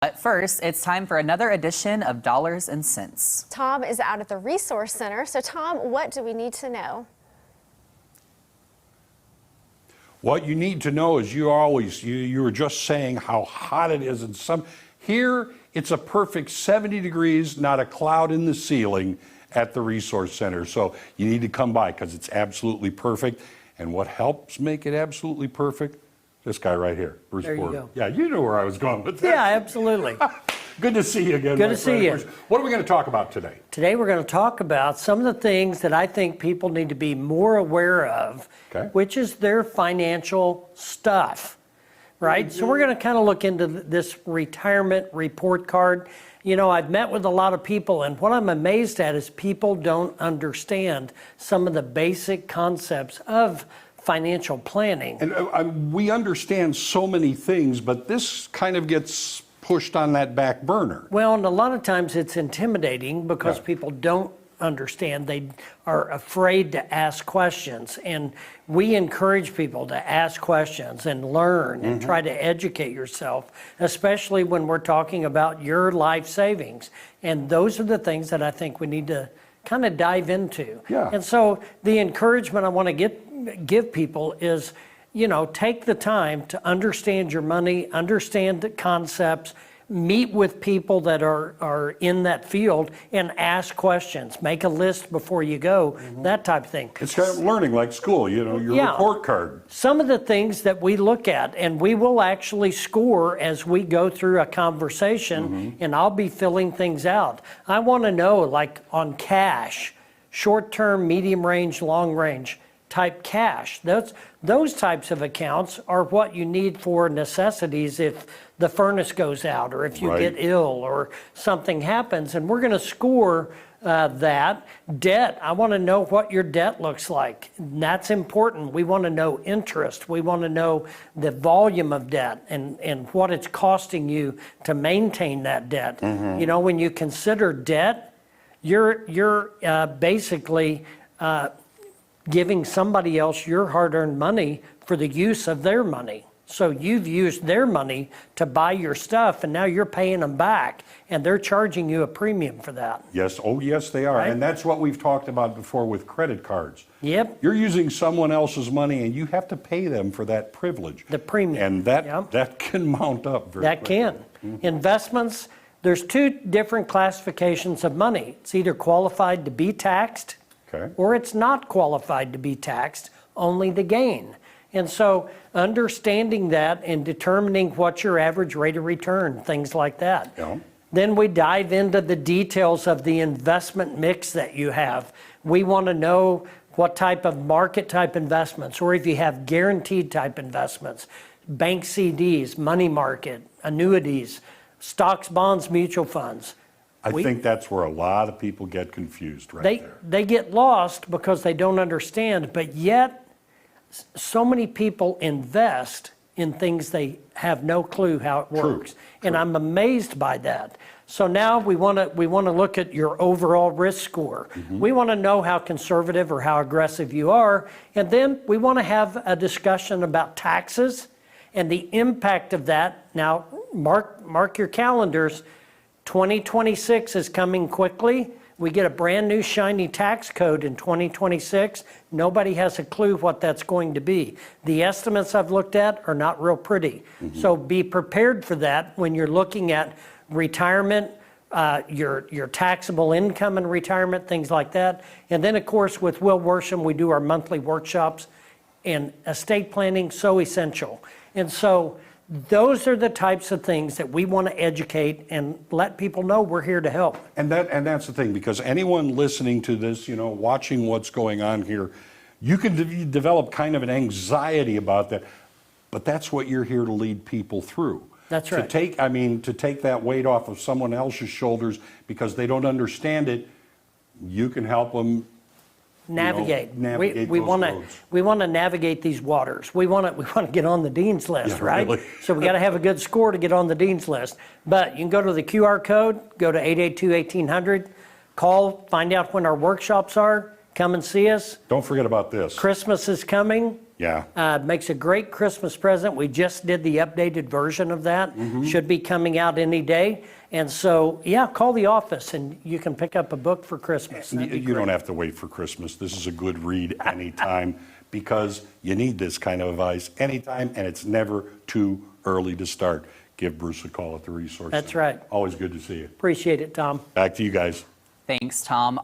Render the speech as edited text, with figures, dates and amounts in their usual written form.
But first, it's time for another edition of Dollars and Cents. Tom is out at the Resource Center. So Tom, what do we need to know? What you need to know is you were just saying how hot it is, and here it's a perfect 70 degrees, not a cloud in the ceiling at the Resource Center. So you need to come by because it's absolutely perfect. And what helps make it absolutely perfect? This guy right here, Bruce There you Porter. go. Yeah, you know where I was going with that. Yeah, absolutely. Good to see you again. Good to see you. What are we going to talk about today? Today we're going to talk about some of the things that I think people need to be more aware of, which is their financial stuff, right? Mm-hmm. So we're going to kind of look into this retirement report card. You know, I've met with a lot of people, and what I'm amazed at is people don't understand some of the basic concepts of financial planning. And we understand so many things, but this kind of gets pushed on that back burner. Well, and a lot of times it's intimidating because people don't understand. They are afraid to ask questions. And we encourage people to ask questions and learn and try to educate yourself, especially when we're talking about your life savings. And those are the things that I think we need to kind of dive into. Yeah. And so the encouragement I want to give people is, you know, take the time to understand your money, understand the concepts, meet with people that are in that field and ask questions. Make a list before you go, that type of thing. It's kind of learning like school, you know, your report card. Some of the things that we look at, and we will actually score as we go through a conversation, and I'll be filling things out. I want to know, like on cash, short-term, medium range, long range type cash. Those types of accounts are what you need for necessities if the furnace goes out or if you get ill or something happens. And we're going to score that. Debt, I want to know what your debt looks like. And that's important. We want to know interest. We want to know the volume of debt and what it's costing you to maintain that debt. You know, when you consider debt, you're basically giving somebody else your hard-earned money for the use of their money. So you've used their money to buy your stuff, and now you're paying them back, and they're charging you a premium for that. Yes, oh yes they are. Right? And that's what we've talked about before with credit cards. Yep. You're using someone else's money, and you have to pay them for that privilege. The premium. And that can mount up very quickly. That can. Investments, there's two different classifications of money. It's either qualified to be taxed, or it's not qualified to be taxed, only the gain. And so understanding that and determining what's your average rate of return, things like that. Then we dive into the details of the investment mix that you have. We want to know what type of market type investments, or if you have guaranteed type investments, bank CDs, money market, annuities, stocks, bonds, mutual funds. I think that's where a lot of people get confused there. They get lost because they don't understand, but yet so many people invest in things they have no clue how it works. And I'm amazed by that. So now we want to look at your overall risk score. We want to know how conservative or how aggressive you are, and then we want to have a discussion about taxes and the impact of that. Now mark your calendars. 2026 is coming quickly. We get a brand new shiny tax code in 2026. Nobody has a clue what that's going to be. The estimates I've looked at are not real pretty. So be prepared for that when you're looking at retirement, your taxable income in retirement, things like that. And then of course with Will Worsham, we do our monthly workshops, and estate planning, so essential. And so those are the types of things that we want to educate and let people know we're here to help. And that's the thing, because anyone listening to this, you know, watching what's going on here, you can develop kind of an anxiety about that, but that's what you're here to lead people through. That's right. To take that weight off of someone else's shoulders because they don't understand it, you can help them navigate. We want to navigate these waters. We want to get on the dean's list, right? Really. So we got to have a good score to get on the dean's list. But you can go to the QR code, go to 882-1800, call, find out when our workshops are, come and see us. Don't forget about this. Christmas is coming. Yeah. Makes a great Christmas present. We just did the updated version of that. Should be coming out any day. And so, yeah, call the office and you can pick up a book for Christmas. That'd be You great. don't have to wait for Christmas. This is a good read anytime because you need this kind of advice anytime, and it's never too early to start. Give Bruce a call at the Resource That's Center. right. Always good to see you. Appreciate it, Tom. Back to you guys. Thanks, Tom.